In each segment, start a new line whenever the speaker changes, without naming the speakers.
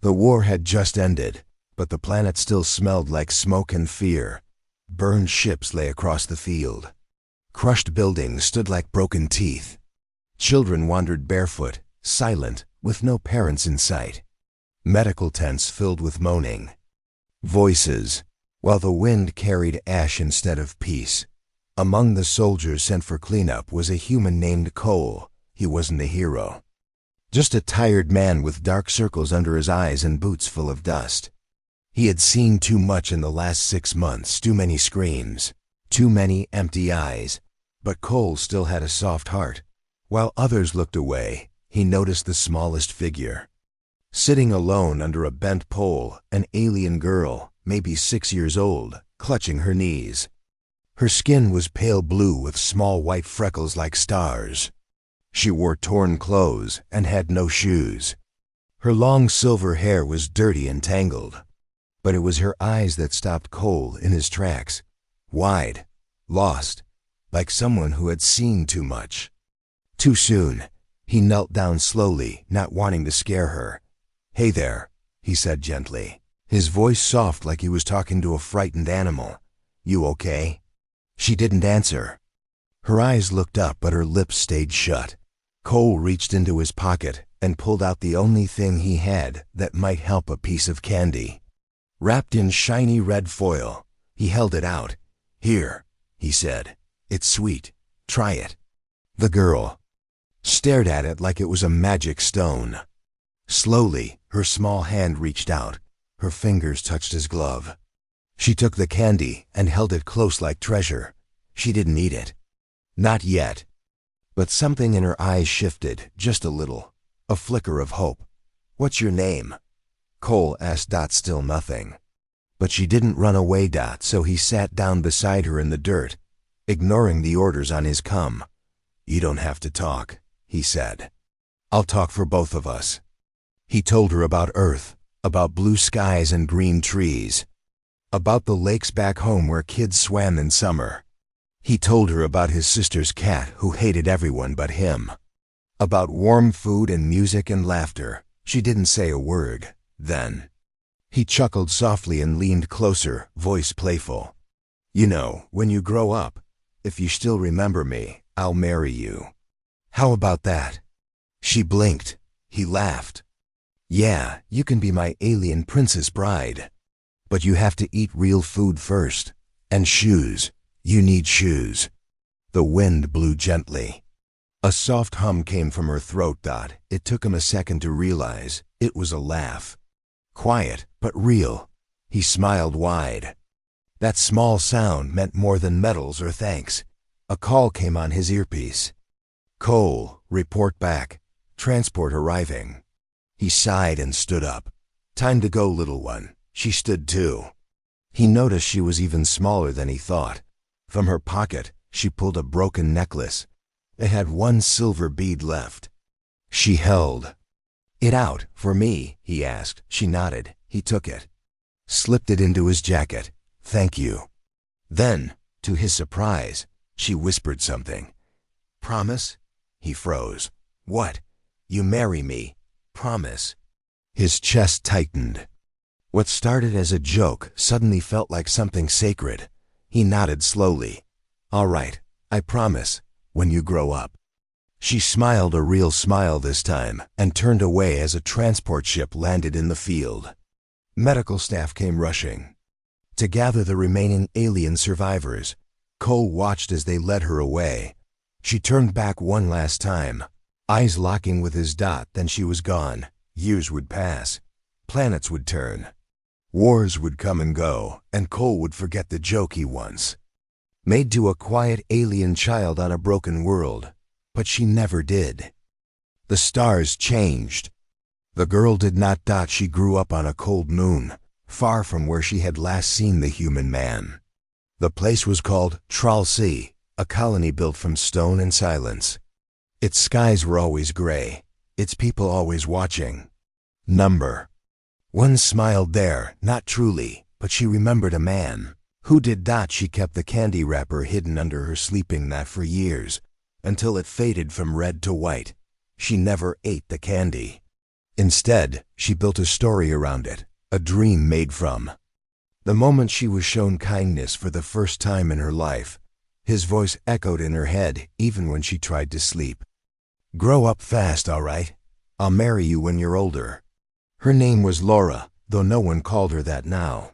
The war had just ended, but the planet still smelled like smoke and fear. Burned ships lay across the field. Crushed buildings stood like broken teeth. Children wandered barefoot, silent, with no parents in sight. Medical tents filled with moaning. Voices, while the wind carried ash instead of peace. Among the soldiers sent for cleanup was a human named Cole. He wasn't a hero. Just a tired man with dark circles under his eyes and boots full of dust. He had seen too much in the last 6 months, too many screams, too many empty eyes. But Cole still had a soft heart. While others looked away, he noticed the smallest figure. Sitting alone under a bent pole, an alien girl, maybe 6 years old, clutching her knees. Her skin was pale blue with small white freckles like stars. She wore torn clothes and had no shoes. Her long silver hair was dirty and tangled. But it was her eyes that stopped Cole in his tracks. Wide, lost, like someone who had seen too much. Too soon. He knelt down slowly, not wanting to scare her. "Hey there," he said gently, his voice soft like he was talking to a frightened animal. "You okay?" She didn't answer. Her eyes looked up, but her lips stayed shut. Cole reached into his pocket and pulled out the only thing he had that might help, a piece of candy. Wrapped in shiny red foil, he held it out. "Here," he said. "It's sweet. Try it." The girl stared at it like it was a magic stone. Slowly, her small hand reached out. Her fingers touched his glove. She took the candy and held it close like treasure. She didn't eat it. Not yet. But something in her eyes shifted, just a little. A flicker of hope. "What's your name?" Cole asked Dot, still nothing. But she didn't run away, Dot, so he sat down beside her in the dirt, ignoring the orders on his cum. "You don't have to talk," he said. "I'll talk for both of us." He told her about Earth, about blue skies and green trees, about the lakes back home where kids swam in summer. He told her about his sister's cat who hated everyone but him, about warm food and music and laughter. She didn't say a word. Then he chuckled softly and leaned closer, voice playful. "You know, when you grow up, if you still remember me, I'll marry you. How about that?" She blinked. He laughed. "Yeah, you can be my alien princess bride. But you have to eat real food first. And shoes. You need shoes." The wind blew gently. A soft hum came from her throat, Dot. It took him a second to realize. It was a laugh. Quiet, but real. He smiled wide. That small sound meant more than medals or thanks. A call came on his earpiece. "Cole, report back. Transport arriving." He sighed and stood up. "Time to go, little one." She stood too. He noticed she was even smaller than he thought. From her pocket, she pulled a broken necklace. It had one silver bead left. She held it out. "For me?" he asked. She nodded. He took it, slipped it into his jacket. "Thank you." Then, to his surprise, she whispered something. "Promise?" He froze. "What?" "You marry me. Promise." His chest tightened. What started as a joke suddenly felt like something sacred. He nodded slowly. "All right, I promise, when you grow up." She smiled, a real smile this time, and turned away as a transport ship landed in the field. Medical staff came rushing to gather the remaining alien survivors. Cole watched as they led her away. She turned back one last time, eyes locking with his Dot, then she was gone. Years would pass. Planets would turn. Wars would come and go, and Cole would forget the joke he once made to a quiet alien child on a broken world. But she never did. The stars changed. The girl did not. Dot. She grew up on a cold moon, far from where she had last seen the human man. The place was called Tralsea, a colony built from stone and silence. Its skies were always gray, its people always watching. Number one smiled there, not truly, but she remembered a man. Who did? She kept the candy wrapper hidden under her sleeping mat for years, until it faded from red to white. She never ate the candy. Instead, she built a story around it, a dream made from. The moment she was shown kindness for the first time in her life, his voice echoed in her head even when she tried to sleep. "Grow up fast, all right? I'll marry you when you're older." Her name was Laura, though no one called her that now.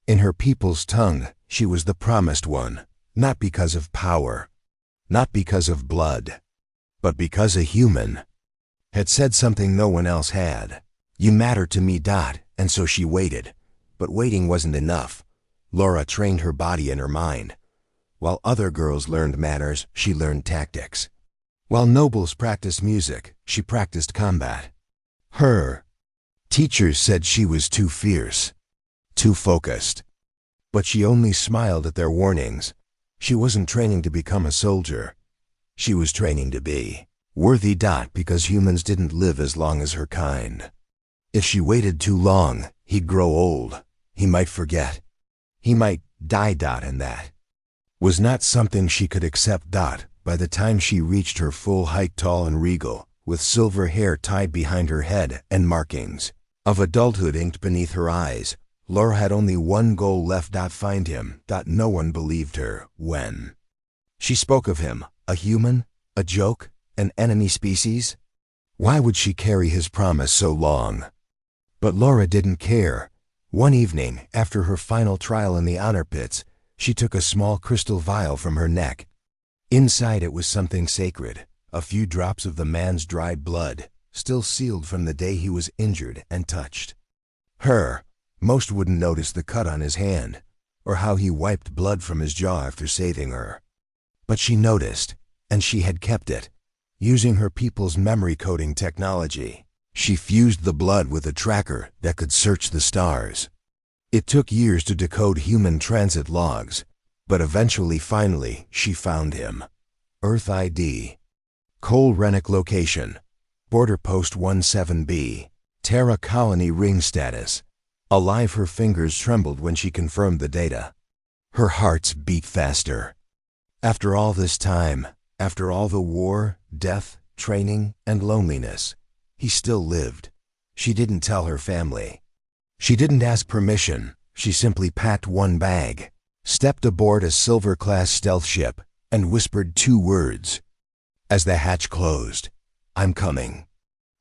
In her people's tongue, she was the promised one, not because of power, not because of blood, but because a human had said something no one else had. "You matter to me, Dot," and so she waited. But waiting wasn't enough. Laura trained her body and her mind. While other girls learned manners, she learned tactics. While nobles practiced music, she practiced combat. Her teachers said she was too fierce, too focused. But she only smiled at their warnings. She wasn't training to become a soldier. She was training to be worthy. Dot, because humans didn't live as long as her kind. If she waited too long, he'd grow old. He might forget. He might die. Dot, and that was not something she could accept. Dot, by the time she reached her full height, tall and regal, with silver hair tied behind her head and markings of adulthood inked beneath her eyes, Laura had only one goal left. Dot, find him. Dot, no one believed her when she spoke of him. A human? A joke? An enemy species? Why would she carry his promise so long? But Laura didn't care. One evening, after her final trial in the honor pits, she took a small crystal vial from her neck. Inside it was something sacred, a few drops of the man's dried blood, still sealed from the day he was injured and touched. Most wouldn't notice the cut on his hand, or how he wiped blood from his jaw after saving her. But she noticed, and she had kept it. Using her people's memory coding technology, she fused the blood with a tracker that could search the stars. It took years to decode human transit logs, but finally, she found him. Earth ID. Cole Rennick location. Border Post 17B. Terra Colony ring status. Alive. Her fingers trembled when she confirmed the data. Her heart's beat faster. After all this time, after all the war, death, training, and loneliness, he still lived. She didn't tell her family. She didn't ask permission. She simply packed one bag, stepped aboard a silver-class stealth ship, and whispered 2 words. As the hatch closed, "I'm coming."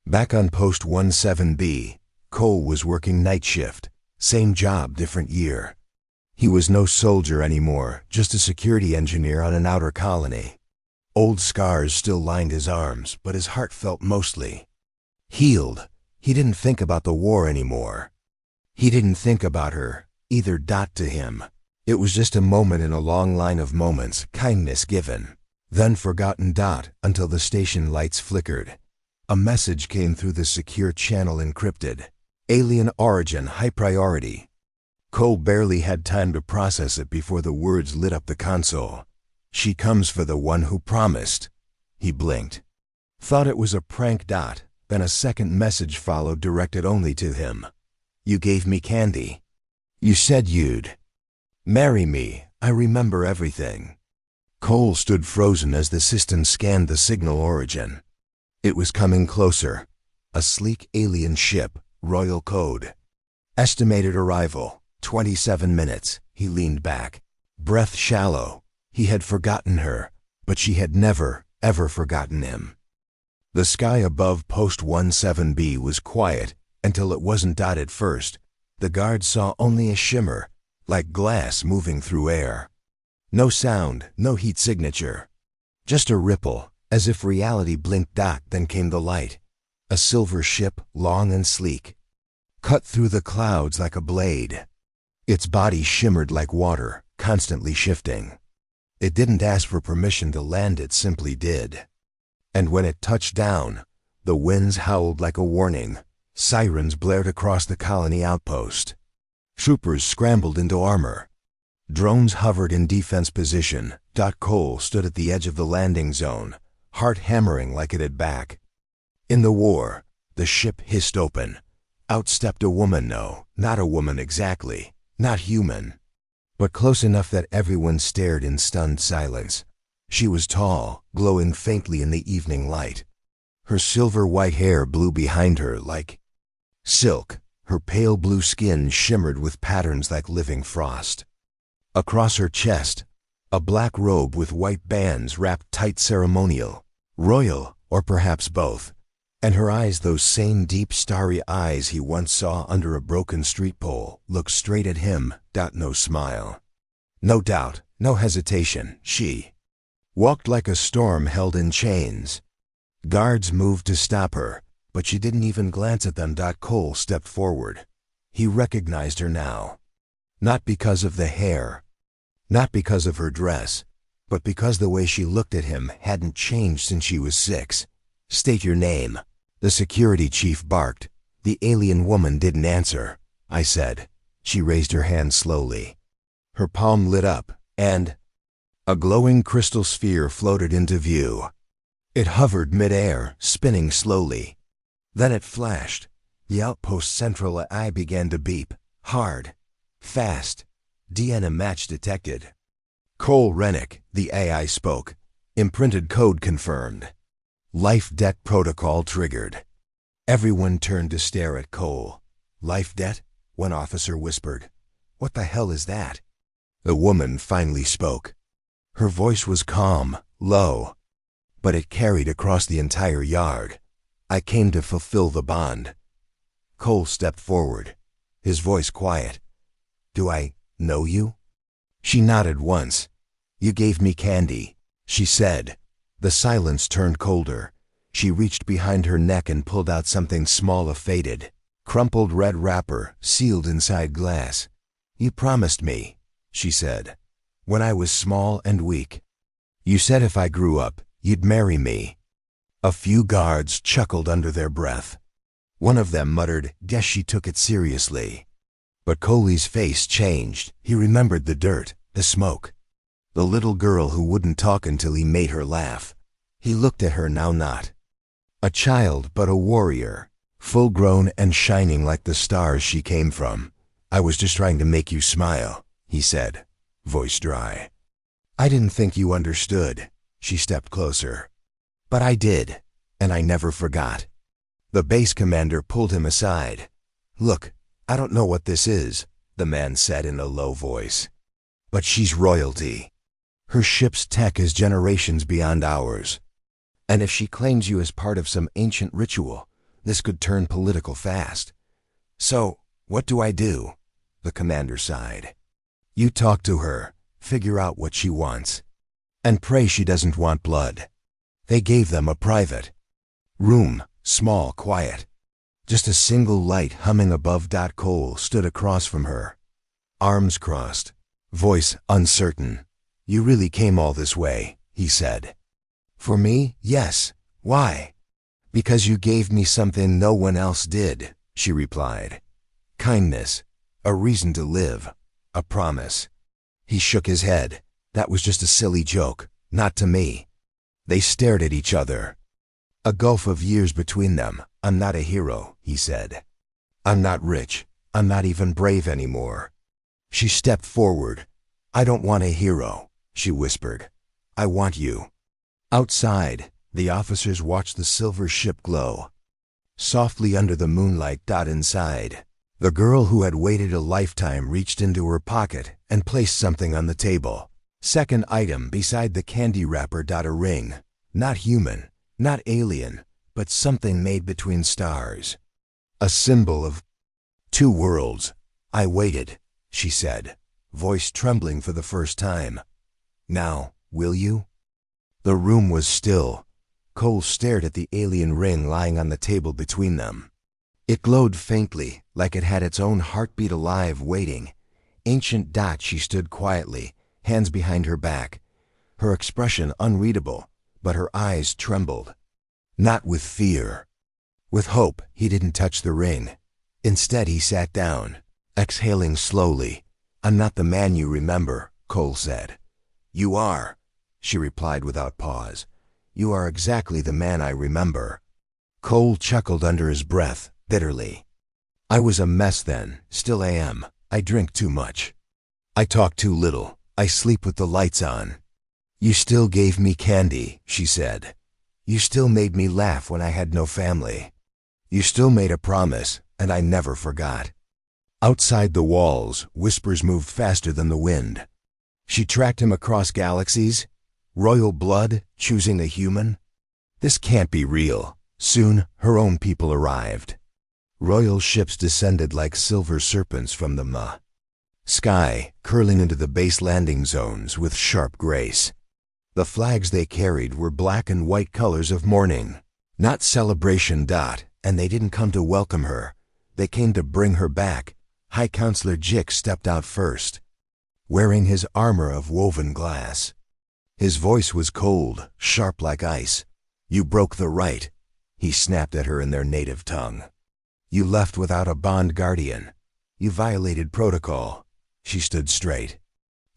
Back on Post 17B, Cole was working night shift. Same job, different year. He was no soldier anymore, just a security engineer on an outer colony. Old scars still lined his arms, but his heart felt mostly healed. He didn't think about the war anymore. He didn't think about her, either. To him, it was just a moment in a long line of moments, kindness given, then forgotten. Until the station lights flickered. A message came through the secure channel, encrypted. Alien origin, high priority. Cole barely had time to process it before the words lit up the console. "She comes for the one who promised." He blinked. Thought it was a prank. Then a second message followed, directed only to him. "You gave me candy. You said you'd marry me. I remember everything." Cole stood frozen as the system scanned the signal origin. It was coming closer. A sleek alien ship, royal code. Estimated arrival, 27 minutes. He leaned back, breath shallow. He had forgotten her, but she had never, ever forgotten him. The sky above Post 17B was quiet until it wasn't. At first, the guards saw only a shimmer, like glass moving through air. No sound, no heat signature. Just a ripple, as if reality blinked. Then came the light. A silver ship, long and sleek, cut through the clouds like a blade. Its body shimmered like water, constantly shifting. It didn't ask for permission to land, it simply did. And when it touched down, the winds howled like a warning. Sirens blared across the colony outpost. Troopers scrambled into armor. Drones hovered in defense position. Cole stood at the edge of the landing zone, heart hammering like it had back. In the war, the ship hissed open. Out stepped a woman. No, not a woman exactly, not human, but close enough that everyone stared in stunned silence. She was tall, glowing faintly in the evening light. Her silver-white hair blew behind her like Silk, her pale blue skin shimmered with patterns like living frost. Across her chest, a black robe with white bands wrapped tight, ceremonial, royal, or perhaps both. And her eyes, those same deep starry eyes he once saw under a broken street pole, looked straight at him. No smile. No doubt, no hesitation. She walked like a storm held in chains. Guards moved to stop her, but she didn't even glance at them. Cole stepped forward. He recognized her now. Not because of the hair, not because of her dress, but because the way she looked at him hadn't changed since she was 6. "State your name," the security chief barked. The alien woman didn't answer. I said. She raised her hand slowly. Her palm lit up, and a glowing crystal sphere floated into view. It hovered mid-air, spinning slowly. Then it flashed. The outpost's central eye began to beep. Hard. Fast. DNA match detected. Cole Rennick, the AI spoke. Imprinted code confirmed. Life debt protocol triggered. Everyone turned to stare at Cole. "Life debt?" one officer whispered. "What the hell is that?" The woman finally spoke. Her voice was calm, low, but it carried across the entire yard. "I came to fulfill the bond." Cole stepped forward, his voice quiet. "Do I know you?" She nodded once. "You gave me candy," she said. The silence turned colder. She reached behind her neck and pulled out something small, a faded, crumpled red wrapper, sealed inside glass. "You promised me," she said, "when I was small and weak. You said if I grew up, you'd marry me." A few guards chuckled under their breath. One of them muttered, "Guess she took it seriously." But Cole's face changed. He remembered the dirt, the smoke, the little girl who wouldn't talk until he made her laugh. He looked at her now, not a child but a warrior, full-grown and shining like the stars she came from. "I was just trying to make you smile," he said, voice dry. "I didn't think you understood." She stepped closer. "But I did, and I never forgot." The base commander pulled him aside. "Look, I don't know what this is," the man said in a low voice. "But she's royalty. Her ship's tech is generations beyond ours. And if she claims you as part of some ancient ritual, this could turn political fast. So, what do I do?" The commander sighed. "You talk to her, figure out what she wants, and pray she doesn't want blood." They gave them a private room, small, quiet. Just a single light humming above. Cole stood across from her, arms crossed, voice uncertain. "You really came all this way," he said. "For me, yes. Why?" "Because you gave me something no one else did," she replied. "Kindness, a reason to live, a promise." He shook his head. "That was just a silly joke, not to me." They stared at each other. A gulf of years between them. "I'm not a hero," he said. "I'm not rich. I'm not even brave anymore." She stepped forward. "I don't want a hero," she whispered. "I want you." Outside, the officers watched the silver ship glow softly under the moonlight. Inside, the girl who had waited a lifetime reached into her pocket and placed something on the table. Second item beside the candy wrapper. A ring. Not human, not alien, but something made between stars. A symbol of 2 worlds. "I waited," she said, voice trembling for the first time. "Now, will you?" The room was still. Cole stared at the alien ring lying on the table between them. It glowed faintly, like it had its own heartbeat, alive, waiting. Ancient. She stood quietly, hands behind her back, her expression unreadable, but her eyes trembled. Not with fear, with hope. He didn't touch the ring. Instead, he sat down, exhaling slowly. "I'm not the man you remember," Cole said. "You are," she replied without pause. "You are exactly the man I remember." Cole chuckled under his breath, bitterly. "I was a mess then, still I am. I drink too much. I talk too little. I sleep with the lights on." "You still gave me candy," she said. "You still made me laugh when I had no family. You still made a promise, and I never forgot. Outside the walls, whispers moved faster than the wind. She tracked him across galaxies. Royal blood, choosing a human? This can't be real. Soon, her own people arrived. Royal ships descended like silver serpents from the sky, curling into the base landing zones with sharp grace. The flags they carried were black and white colors of mourning, not celebration. And they didn't come to welcome her. They came to bring her back. High Counselor Jix stepped out first, wearing his armor of woven glass. His voice was cold, sharp like ice. "You broke the right," he snapped at her in their native tongue. "You left without a bond guardian. You violated protocol." She stood straight.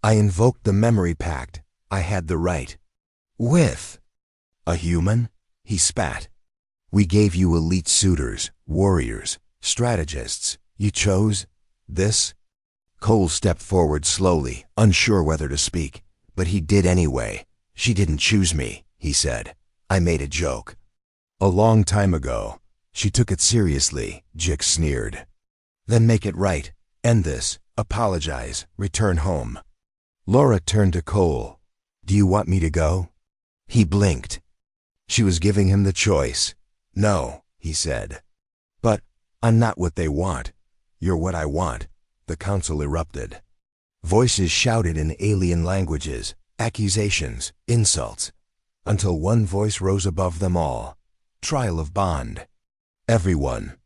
"I invoked the memory pact. I had the right." "With a human?" he spat. "We gave you elite suitors, warriors, strategists. You chose this?" Cole stepped forward slowly, unsure whether to speak, but he did anyway. "She didn't choose me," he said. "I made a joke." "A long time ago." She took it seriously, Jix sneered. "Then make it right. End this. Apologize. Return home." Laura turned to Cole. "Do you want me to go?" He blinked. She was giving him the choice. "No," he said. "But I'm not what they want. You're what I want." The council erupted. Voices shouted in alien languages, accusations, insults, until one voice rose above them all. "Trial of bond." Everyone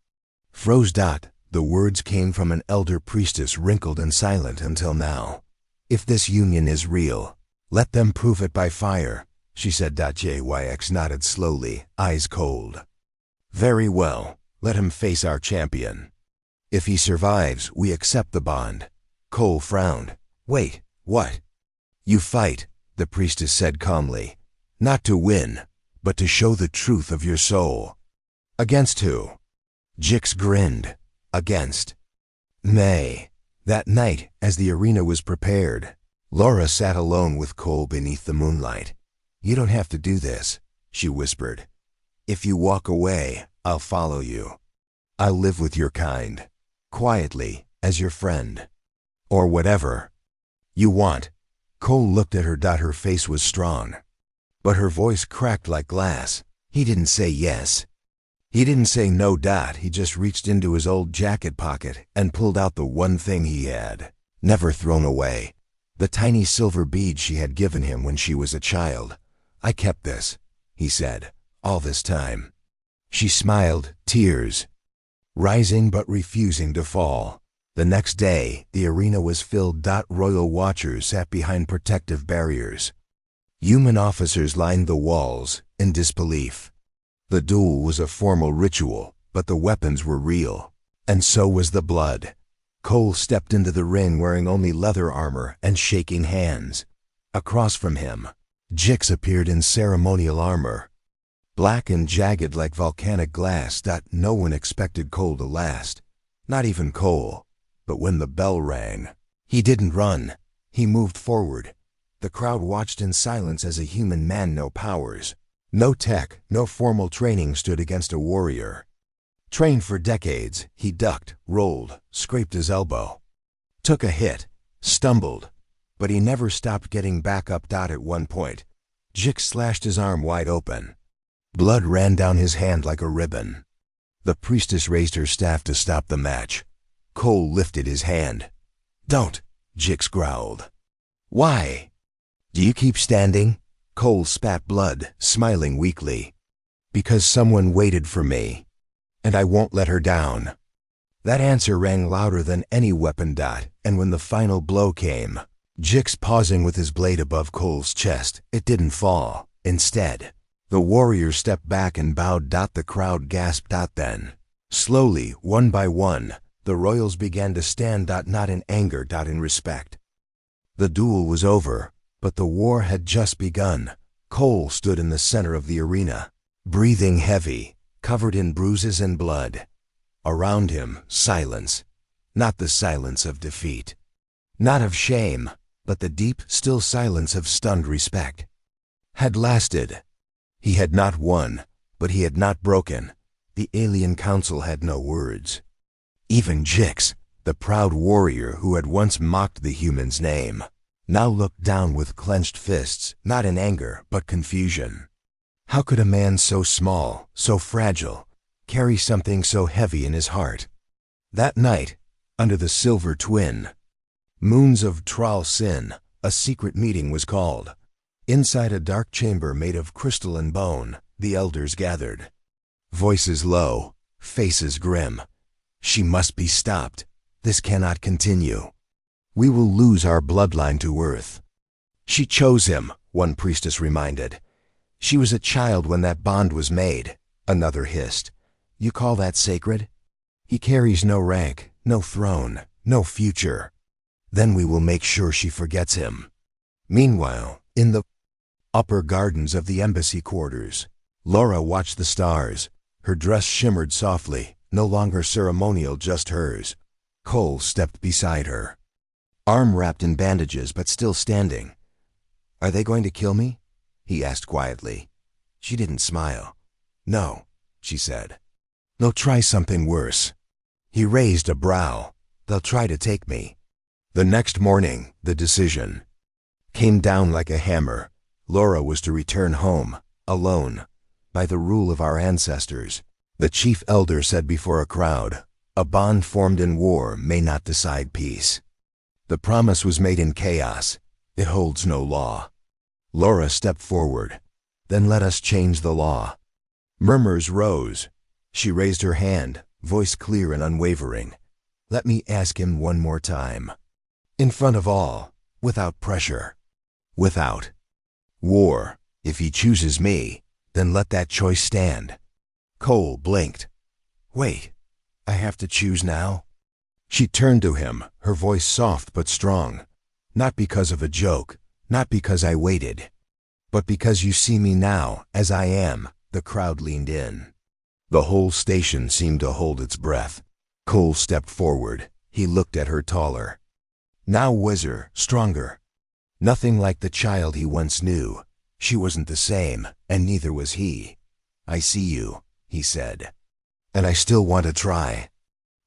froze. The words came from an elder priestess, wrinkled and silent until now. "If this union is real, let them prove it by fire," she said. Jyx nodded slowly, eyes cold. "Very well, let him face our champion. If he survives, we accept the bond." Cole frowned. "Wait, what?" "You fight," the priestess said calmly. "Not to win, but to show the truth of your soul." "Against who?" Jix grinned. "Against May." That night, as the arena was prepared, Laura sat alone with Cole beneath the moonlight. "You don't have to do this," she whispered. "If you walk away, I'll follow you. I'll live with your kind, quietly, as your friend. Or whatever you want." Cole looked at her. Her face was strong, but her voice cracked like glass. He didn't say yes. He didn't say no. He just reached into his old jacket pocket and pulled out the one thing he had never thrown away. The tiny silver bead she had given him when she was a child. "I kept this," he said, "all this time." She smiled, tears rising but refusing to fall. The next day, the arena was filled. Royal watchers sat behind protective barriers. Human officers lined the walls, in disbelief. The duel was a formal ritual, but the weapons were real. And so was the blood. Cole stepped into the ring wearing only leather armor and shaking hands. Across from him, Jix appeared in ceremonial armor, black and jagged like volcanic glass. No one expected Cole to last. Not even Cole. But when the bell rang, he didn't run. He moved forward. The crowd watched in silence as a human man, no powers, no tech, no formal training, stood against a warrior. Trained for decades, he ducked, rolled, scraped his elbow, took a hit, stumbled, but he never stopped getting back up. At one point, Jix slashed his arm wide open. Blood ran down his hand like a ribbon. The priestess raised her staff to stop the match. Cole lifted his hand. "Don't," Jix growled. "Why? Do you keep standing?" Cole spat blood, smiling weakly. "Because someone waited for me, and I won't let her down." That answer rang louder than any weapon. And when the final blow came, Jix pausing with his blade above Cole's chest, it didn't fall. Instead, the warrior stepped back and bowed. The crowd gasped. Then, slowly, one by one, the royals began to stand. Not in anger, in respect. The duel was over, but the war had just begun. Cole stood in the center of the arena, breathing heavy, covered in bruises and blood. Around him, silence. Not the silence of defeat, not of shame, but the deep, still silence of stunned respect. Had lasted. He had not won, but he had not broken. The alien council had no words. Even Jix, the proud warrior who had once mocked the human's name, now looked down with clenched fists, not in anger, but confusion. How could a man so small, so fragile, carry something so heavy in his heart? That night, under the silver twin moons of Tral Sin, a secret meeting was called. Inside a dark chamber made of crystal and bone, the elders gathered. Voices low, faces grim. She must be stopped. This cannot continue. We will lose our bloodline to Earth. She chose him, one priestess reminded. She was a child when that bond was made, another hissed. You call that sacred? He carries no rank, no throne, no future. Then we will make sure she forgets him. Meanwhile, in the upper gardens of the embassy quarters, Laura watched the stars. Her dress shimmered softly, no longer ceremonial, just hers. Cole stepped beside her, arm wrapped in bandages but still standing. Are they going to kill me? He asked quietly. She didn't smile. No, she said. They'll try something worse. He raised a brow. They'll try to take me. The next morning, the decision came down like a hammer. Laura was to return home, alone, by the rule of our ancestors. The chief elder said before a crowd, a bond formed in war may not decide peace. The promise was made in chaos. It holds no law. Laura stepped forward. Then let us change the law. Murmurs rose. She raised her hand, voice clear and unwavering. Let me ask him one more time. In front of all, without pressure. Without war. If he chooses me, then let that choice stand. Cole blinked. Wait, I have to choose now? She turned to him, her voice soft but strong. Not because of a joke, not because I waited, but because you see me now, as I am. The crowd leaned in. The whole station seemed to hold its breath. Cole stepped forward. He looked at her taller. Now wiser, stronger. Nothing like the child he once knew. She wasn't the same, and neither was he. I see you, he said. And I still want to try.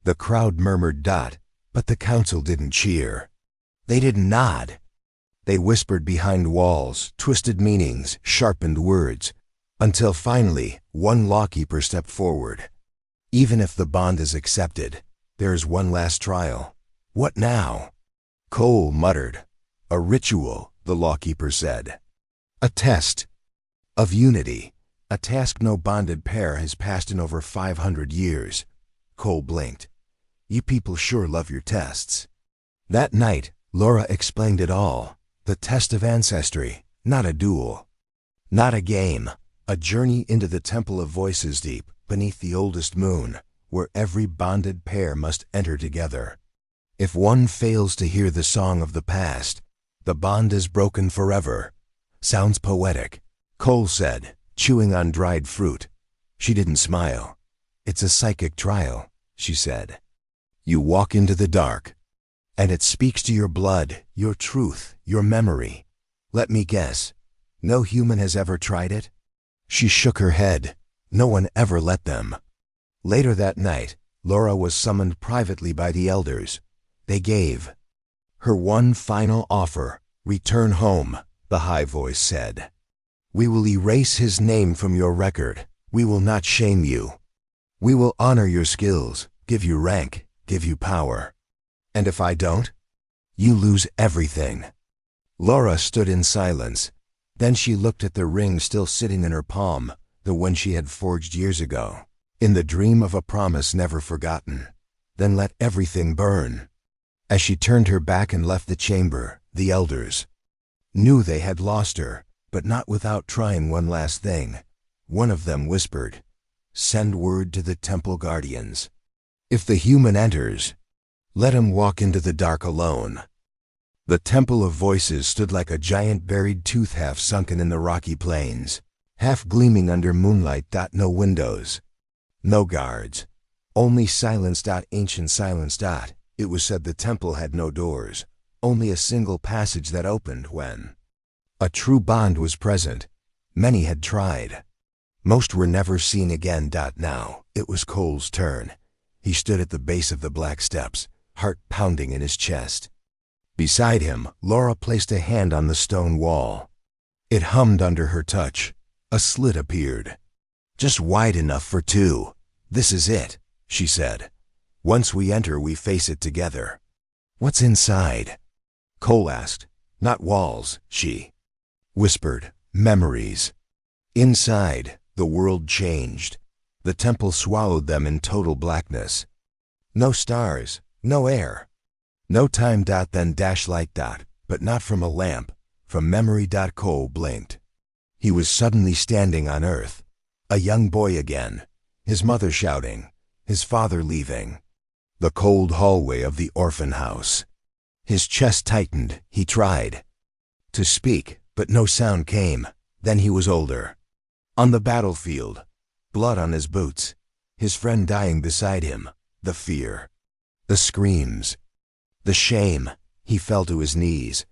The crowd murmured dot, but the council didn't cheer. They didn't nod. They whispered behind walls, twisted meanings, sharpened words, until finally one lawkeeper stepped forward. Even if the bond is accepted, there is one last trial. What now? Cole muttered. A ritual, the lawkeeper said. A test of unity, a task no bonded pair has passed in over 500 years. Cole blinked. You people sure love your tests. That night, Laura explained it all. The test of ancestry, not a duel. Not a game, a journey into the temple of voices deep beneath the oldest moon, where every bonded pair must enter together. If one fails to hear the song of the past, the bond is broken forever. Sounds poetic, Cole said, chewing on dried fruit. She didn't smile. It's a psychic trial, she said. You walk into the dark, and it speaks to your blood, your truth, your memory. Let me guess, no human has ever tried it? She shook her head. No one ever let them. Later that night, Laura was summoned privately by the elders. They gave her one final offer. Return home, the high voice said. We will erase his name from your record. We will not shame you. We will honor your skills, give you rank, give you power. And if I don't, you lose everything. Laura stood in silence. Then she looked at the ring still sitting in her palm, the one she had forged years ago, in the dream of a promise never forgotten. Then let everything burn. As she turned her back and left the chamber, the elders knew they had lost her, but not without trying one last thing. One of them whispered, Send word to the temple guardians. If the human enters, let him walk into the dark alone. The temple of voices stood like a giant buried tooth half sunken in the rocky plains, half gleaming under moonlight. No windows, no guards, only silence. Ancient silence. It was said the temple had no doors, only a single passage that opened when a true bond was present. Many had tried. Most were never seen again. Now it was Cole's turn. He stood at the base of the black steps, heart pounding in his chest. Beside him, Laura placed a hand on the stone wall. It hummed under her touch. A slit appeared. "Just wide enough for two. This is it," she said. "Once we enter, we face it together." "What's inside?" Cole asked. "Not walls," she whispered. "Memories." Inside, the world changed. The temple swallowed them in total blackness. No stars, no air. No time. Then dash light. But not from a lamp. From memory. Cole blinked. He was suddenly standing on Earth. A young boy again. His mother shouting. His father leaving. The cold hallway of the orphan house. His chest tightened. He tried to speak, but no sound came. Then he was older. On the battlefield. Blood on his boots. His friend dying beside him. The fear. The screams. The shame. He fell to his knees.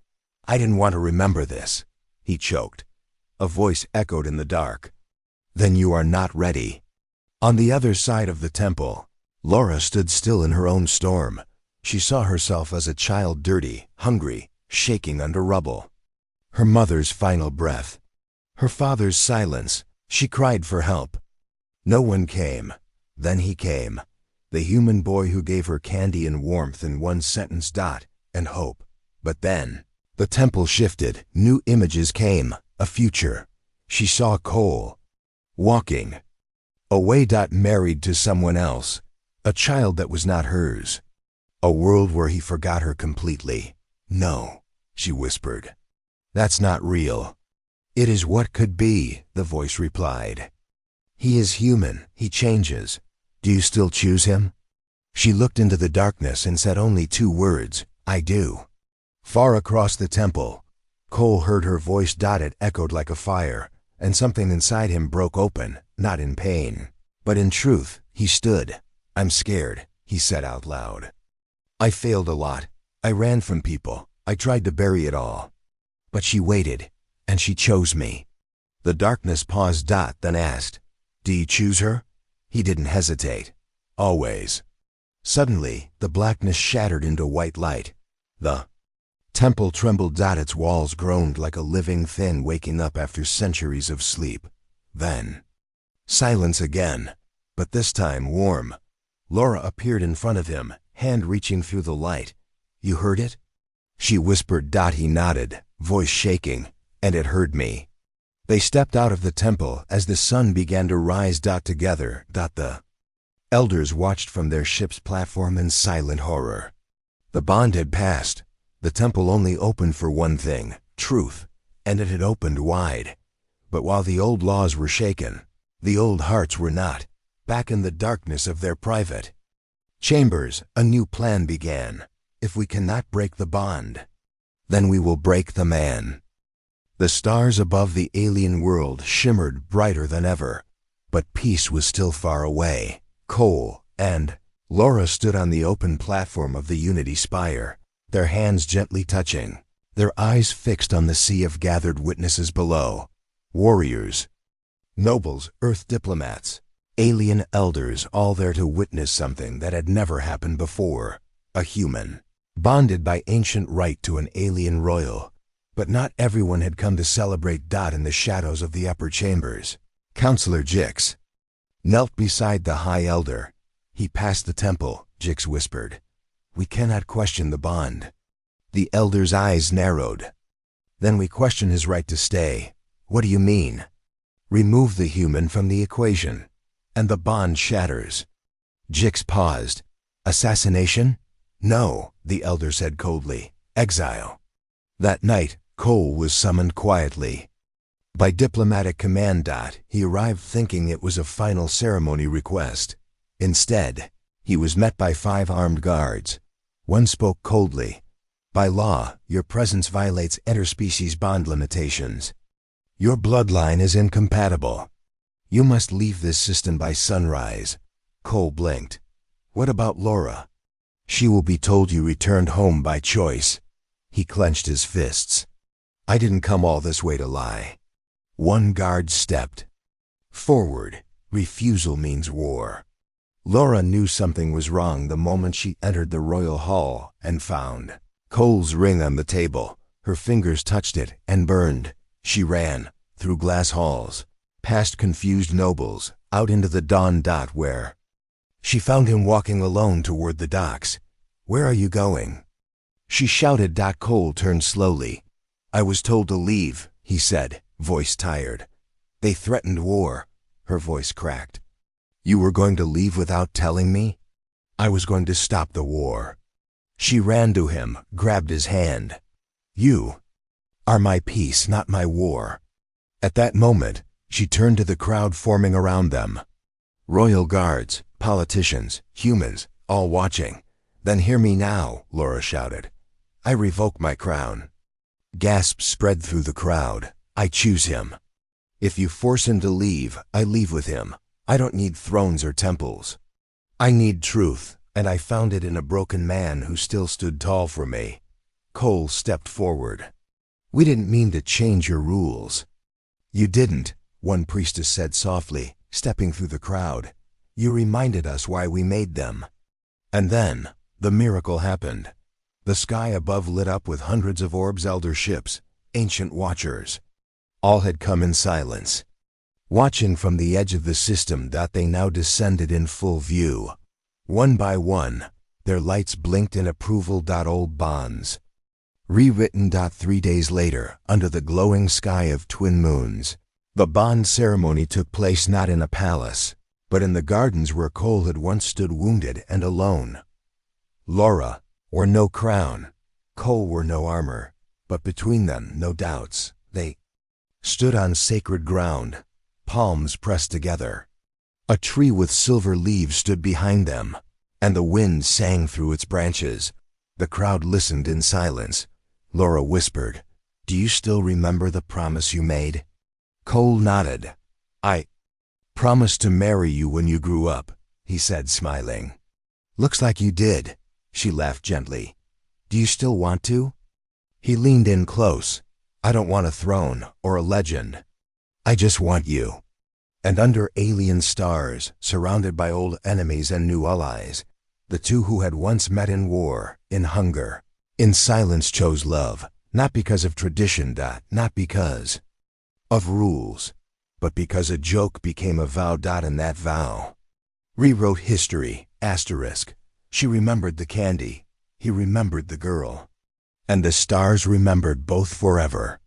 "I didn't want to remember this," he choked. A voice echoed in the dark. "Then you are not ready." On the other side of the temple, Laura stood still in her own storm. She saw herself as a child, dirty, hungry, shaking under rubble. Her mother's final breath. Her father's silence. She cried for help. No one came. Then he came. The human boy who gave her candy and warmth in one sentence. And hope. But then, the temple shifted. New images came. A future. She saw Cole. Walking. Away. Married to someone else. A child that was not hers. A world where he forgot her completely. "No," she whispered. "That's not real." "It is what could be," the voice replied. "He is human. He changes. Do you still choose him?" She looked into the darkness and said only two words, "I do." Far across the temple, Cole heard her voice. It echoed like a fire, and something inside him broke open, not in pain, but in truth. He stood. "I'm scared," he said out loud. "I failed a lot. I ran from people. I tried to bury it all. But she waited, and she chose me." The darkness paused. Then asked, "Do you choose her?" He didn't hesitate. "Always." Suddenly, the blackness shattered into white light. The temple trembled. Its walls groaned like a living thing waking up after centuries of sleep. Then, silence again, but this time warm. Laura appeared in front of him, hand reaching through the light. "You heard it?" she whispered. He nodded, voice shaking, "And it heard me." They stepped out of the temple as the sun began to rise. Together. The elders watched from their ship's platform in silent horror. The bond had passed. The temple only opened for one thing, truth, and it had opened wide. But while the old laws were shaken, the old hearts were not. Back in the darkness of their private chambers, a new plan began. If we cannot break the bond, then we will break the man. The stars above the alien world shimmered brighter than ever, but peace was still far away. Cole and Laura stood on the open platform of the Unity Spire, their hands gently touching, their eyes fixed on the sea of gathered witnesses below. Warriors, nobles, Earth diplomats, alien elders, all there to witness something that had never happened before. A human, bonded by ancient right to an alien royal. But not everyone had come to celebrate. In the shadows of the upper chambers, Counselor Jix knelt beside the High Elder. "He passed the temple," Jix whispered. "We cannot question the bond." The Elder's eyes narrowed. "Then we question his right to stay." "What do you mean?" "Remove the human from the equation, and the bond shatters." Jix paused. "Assassination?" "No," the Elder said coldly. "Exile." That night, Cole was summoned quietly. By diplomatic command. He arrived thinking it was a final ceremony request. Instead, he was met by 5 armed guards. One spoke coldly. "By law, your presence violates interspecies bond limitations. Your bloodline is incompatible. You must leave this system by sunrise." Cole blinked. "What about Laura?" "She will be told you returned home by choice." He clenched his fists. "I didn't come all this way to lie." One guard stepped forward. "Refusal means war." Laura knew something was wrong the moment she entered the royal hall and found Cole's ring on the table. Her fingers touched it and burned. She ran, through glass halls, past confused nobles, out into the dawn. Where? She found him walking alone toward the docks. "Where are you going?" she shouted. Cole turned slowly. "I was told to leave," he said, voice tired. "They threatened war." Her voice cracked. "You were going to leave without telling me?" "I was going to stop the war." She ran to him, grabbed his hand. "You are my peace, not my war." At that moment, she turned to the crowd forming around them. Royal guards, politicians, humans, all watching. "Then hear me now," Laura shouted. "I revoke my crown." Gasps spread through the crowd. "I choose him. If you force him to leave, I leave with him. I don't need thrones or temples. I need truth, and I found it in a broken man who still stood tall for me." Cole stepped forward. "We didn't mean to change your rules." "You didn't," one priestess said softly, stepping through the crowd. "You reminded us why we made them." And then, the miracle happened. The sky above lit up with hundreds of orbs, elder ships, ancient watchers. All had come in silence, watching from the edge of the system. They now descended in full view. One by one, their lights blinked in approval. Old bonds. Rewritten. 3 days later, under the glowing sky of twin moons, the bond ceremony took place not in a palace, but in the gardens where Cole had once stood wounded and alone. Laura wore no crown, Cole wore no armor, but between them, no doubts, they stood on sacred ground, palms pressed together. A tree with silver leaves stood behind them, and the wind sang through its branches. The crowd listened in silence. Laura whispered, "Do you still remember the promise you made?" Cole nodded. "I promised to marry you when you grew up," he said, smiling. "Looks like you did," she laughed gently. "Do you still want to?" He leaned in close. "I don't want a throne or a legend. I just want you." And under alien stars, surrounded by old enemies and new allies, the two who had once met in war, in hunger, in silence chose love, not because of tradition, not because of rules, but because a joke became a vow. And that vow rewrote history. Asterisk. She remembered the candy. He remembered the girl. And the stars remembered both forever.